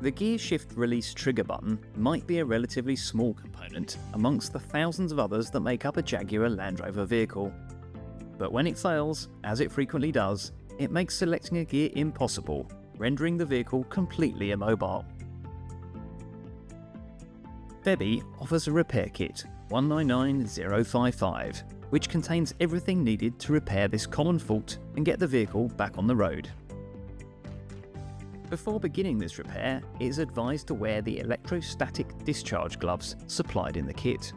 The gear shift release trigger button might be a relatively small component amongst the thousands of others that make up a Jaguar Land Rover vehicle. But when it fails, as it frequently does, it makes selecting a gear impossible, rendering the vehicle completely immobile. Febi offers a repair kit 199055, which contains everything needed to repair this common fault and get the vehicle back on the road. Before beginning this repair, it is advised to wear the electrostatic discharge gloves supplied in the kit.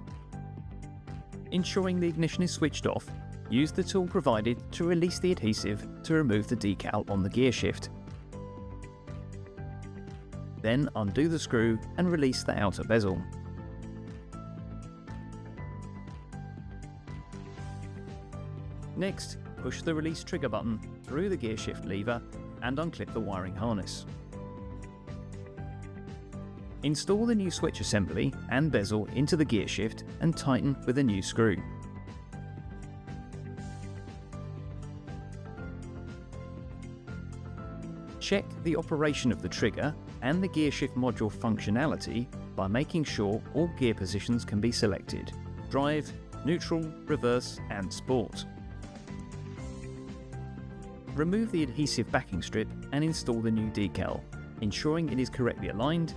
Ensuring the ignition is switched off, use the tool provided to release the adhesive to remove the decal on the gear shift. Then undo the screw and release the outer bezel. Next, push the release trigger button through the gear shift lever and unclip the wiring harness. Install the new switch assembly and bezel into the gear shift and tighten with a new screw. Check the operation of the trigger and the gear shift module functionality by making sure all gear positions can be selected: drive, neutral, reverse and sport. Remove the adhesive backing strip and install the new decal, ensuring it is correctly aligned.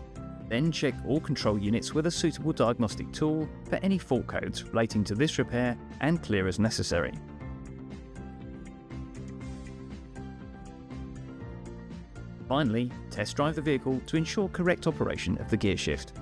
Then check all control units with a suitable diagnostic tool for any fault codes relating to this repair and clear as necessary. Finally, test drive the vehicle to ensure correct operation of the gear shift.